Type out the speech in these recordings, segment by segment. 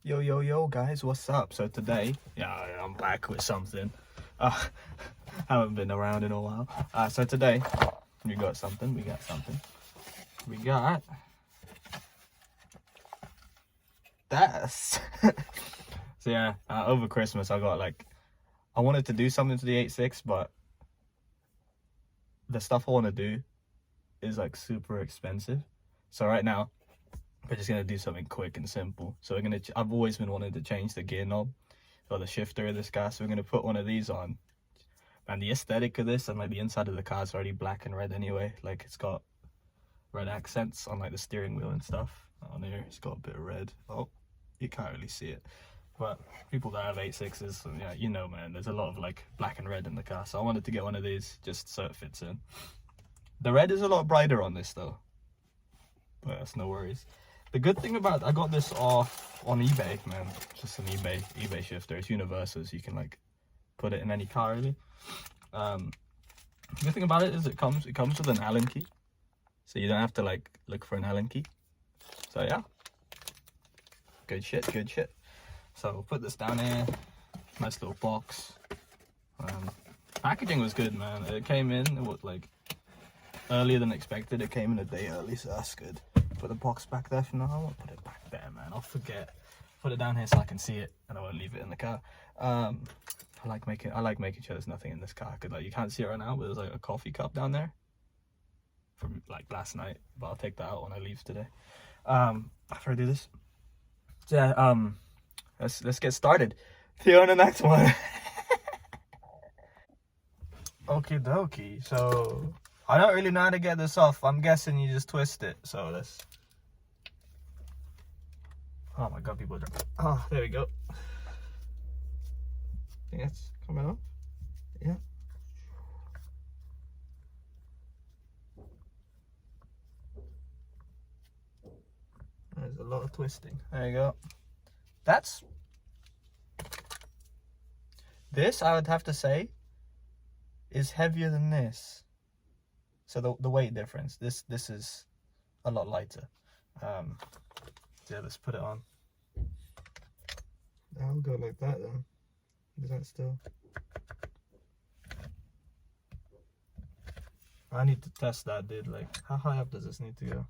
Yo, guys, what's up? So today, I'm back with something. Uh, haven't been around in a while. So today, we got something. We got that. So yeah, over Christmas, I wanted to do something to the 8.6, but the stuff I want to do is like super expensive. So right now, we're just gonna do something quick and simple. So I've always been wanting to change the gear knob or the shifter of this car. So we're gonna put one of these on. And the aesthetic of this, and like the inside of the car is already black and red anyway. Like it's got red accents on like the steering wheel and stuff. On here, it's got a bit of red. Oh, you can't really see it. But people that have 8.6s, yeah, you know, man, there's a lot of like black and red in the car. So I wanted to get one of these just so it fits in. The red is a lot brighter on this though, but that's no worries. The good thing about I got this off on eBay, man. Just an eBay shifter. It's universal, so you can like put it in any car really. The good thing about it is it comes with an Allen key, so you don't have to like look for an Allen key. So yeah, good shit. So we'll put this down here. Nice little box. Packaging was good, man. It came in like earlier than expected. It came in a day early, so that's good. Put the box back there for now. I won't put it back there, man. I'll forget. Put it down here so I can see it, and I won't leave it in the car. I like making sure there's nothing in this car, because like you can't see it right now, but there's like a coffee cup down there from like last night, but I'll take that out when I leave today. After I do this, so yeah, let's get started. See you on the next one. Okie dokie. So I don't really know how to get this off. I'm guessing you just twist it. So let's. Oh my god, people are. Oh, there we go. Think that's coming off. Yeah. There's a lot of twisting. There you go. This I would have to say is heavier than this. So the weight difference. This is a lot lighter. Yeah, let's put it on. I'll go like that then. Is that still? I need to test that, dude. Like, how high up does this need to go?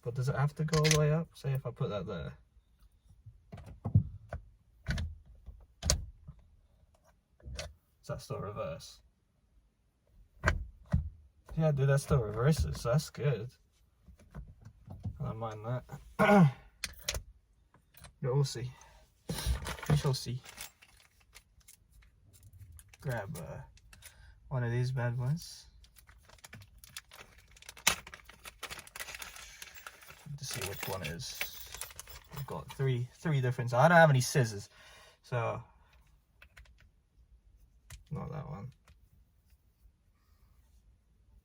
But does it have to go all the way up? Say if I put that there. Is that still reverse? Yeah, dude, that still reverses, so that's good. I don't mind that. We'll see. We shall see. Grab one of these bad boys. To see which one is. We've got three different. I don't have any scissors, so not that one.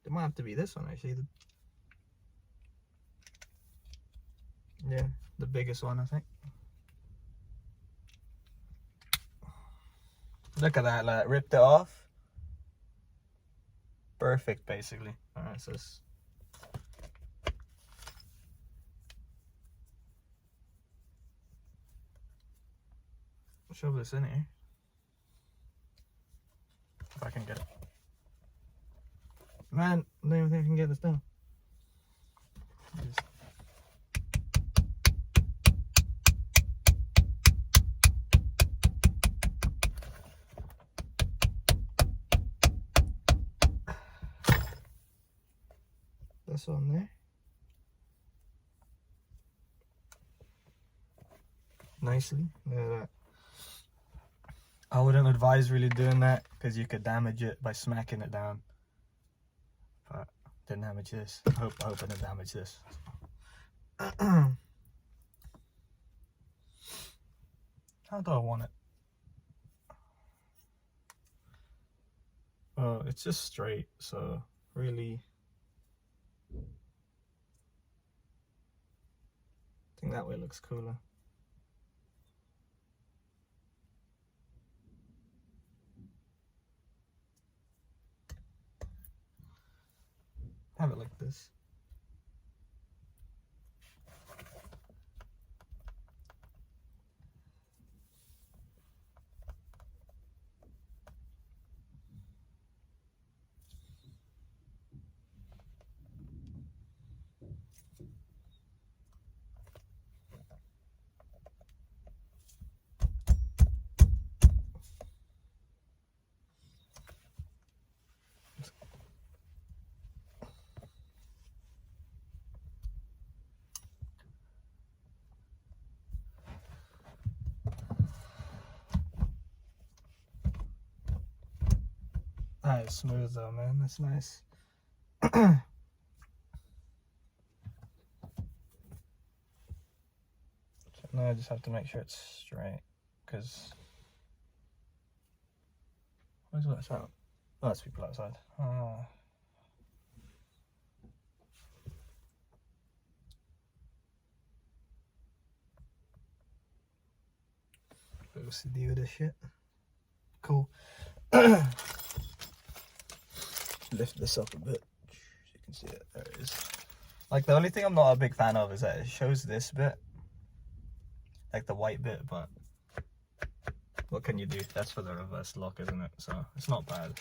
It might have to be this one actually. Yeah, the biggest one I think. Look at that, like ripped it off. Perfect, basically. Alright, so let's shove this in here. If I can get it. Man, I don't even think I can get this down. That's on there. Nicely. Look at that. I wouldn't advise really doing that because you could damage it by smacking it down. But didn't damage this. I hope I didn't damage this. How do I want it? Oh, it's just straight, so really I think that way looks cooler. Have it like this. That is smooth though, man. That's nice. So now I just have to make sure it's straight, because where's that sound? Oh, that's people outside. Oh. Bit of OCD with this shit. Cool. Lift this up a bit. You can see it. There it is. Like, the only thing I'm not a big fan of is that it shows this bit, like the white bit, but what can you do? That's for the reverse lock, isn't it? So it's not bad.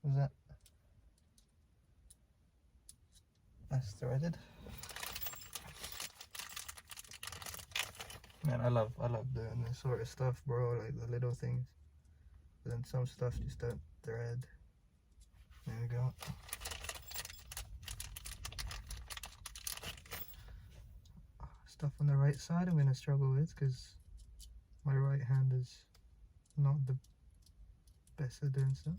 Is that? That's threaded. Man, I love doing this sort of stuff, bro. Like the little things. But then some stuff just don't thread. There we go. Stuff on the right side I'm gonna struggle with because my right hand is not the best at doing stuff.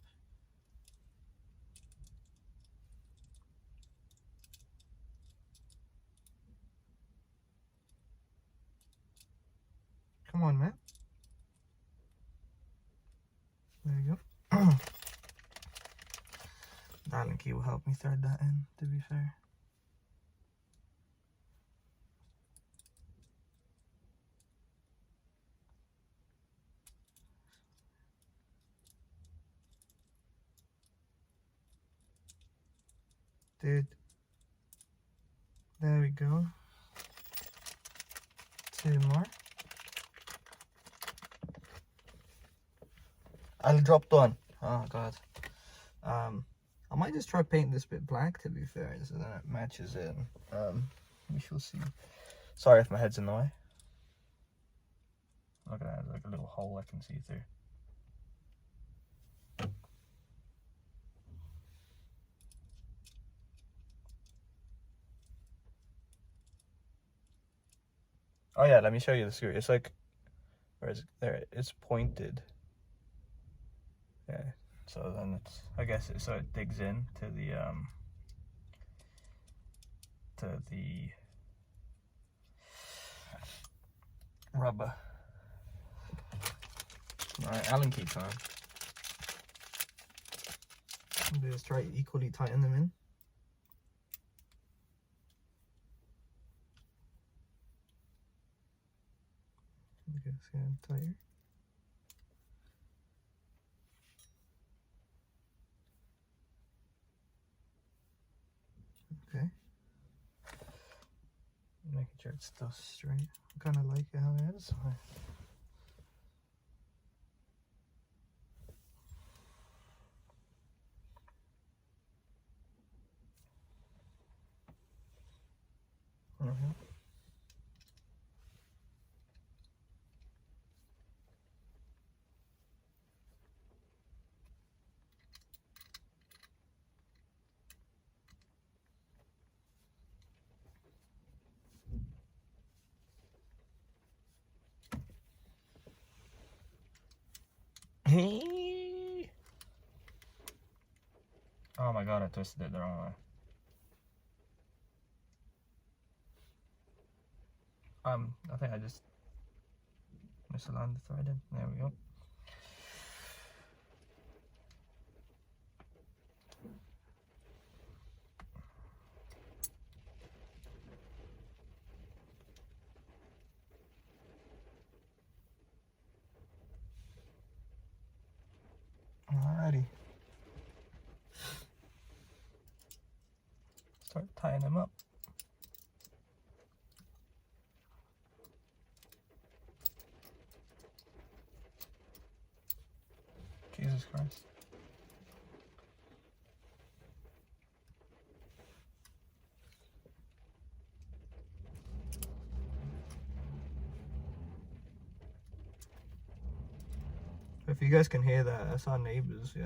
Come on, man. There you go. The Allen key will help me thread that in, to be fair. Dude. There we go. 2 more. I dropped one. Oh god. I might just try painting this bit black, to be fair, so then it matches in. We shall see. Sorry if my head's in the way. Look at that, there's like a little hole I can see through. Oh yeah, let me show you the screw. It's like, where is it? There, it's pointed. Yeah, so then it's, I guess it, so it digs in to the rubber. Alright, Allen key time. Just try to equally tighten them in. Okay, it's getting tighter. Okay. Making sure it's still straight. I kind of like it how it is. Oh my god, I twisted it the wrong way. I think I just misaligned the threading. There we go. Alrighty. Start tying them up. Jesus Christ. If you guys can hear that, that's our neighbors. Yeah,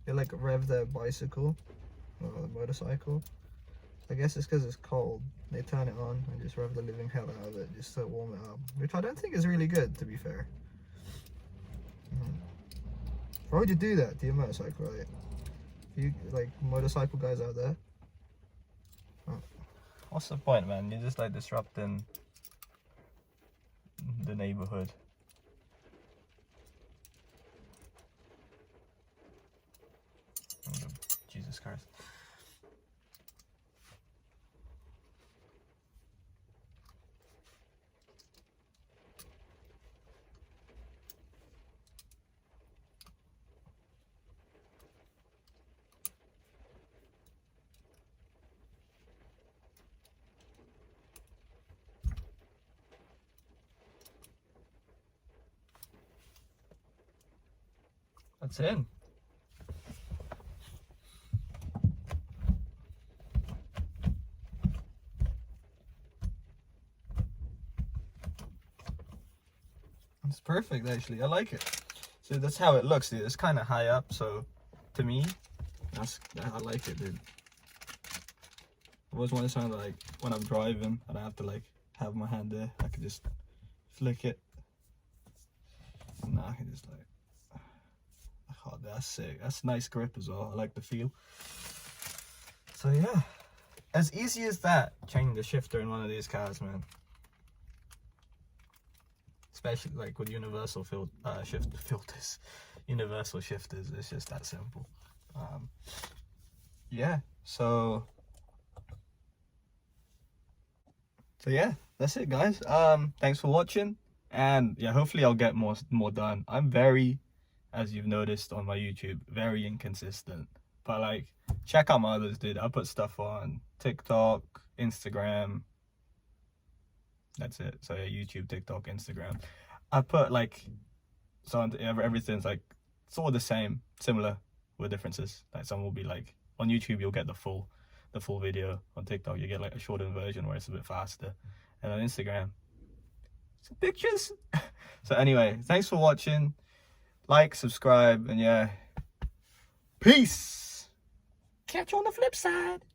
they like rev their bicycle or motorcycle. I guess it's because it's cold. They turn it on and just rev the living hell out of it just to warm it up, which I don't think is really good, to be fair. Why would you do that to your motorcycle? Right? You like motorcycle guys out there? What's the point, man? You're just like disrupting the neighborhood. Jesus Christ. That's in. It's perfect, actually. I like it. So that's how it looks, dude. It's kind of high up, so to me, I like it, dude. I always want to sound like when I'm driving, I don't have to like have my hand there. I can just flick it. And now I can just like. Oh, that's sick. That's nice grip as well. I like the feel. So yeah, as easy as that, changing the shifter in one of these cars, man. Especially like with universal filters, universal shifters. It's just that simple. Yeah. So yeah, that's it, guys. Thanks for watching, and yeah, hopefully I'll get more done. I'm very, as you've noticed on my YouTube, very inconsistent. But like, check out my others, dude. I put stuff on TikTok, Instagram. That's it. So yeah, YouTube, TikTok, Instagram. I put like, so everything's like sort of the same, similar with differences. Like some will be like, on YouTube you'll get the full video. On TikTok you get like a shortened version where it's a bit faster. And on Instagram, some pictures. So anyway, thanks for watching. Like, subscribe, and yeah, peace. Catch you on the flip side.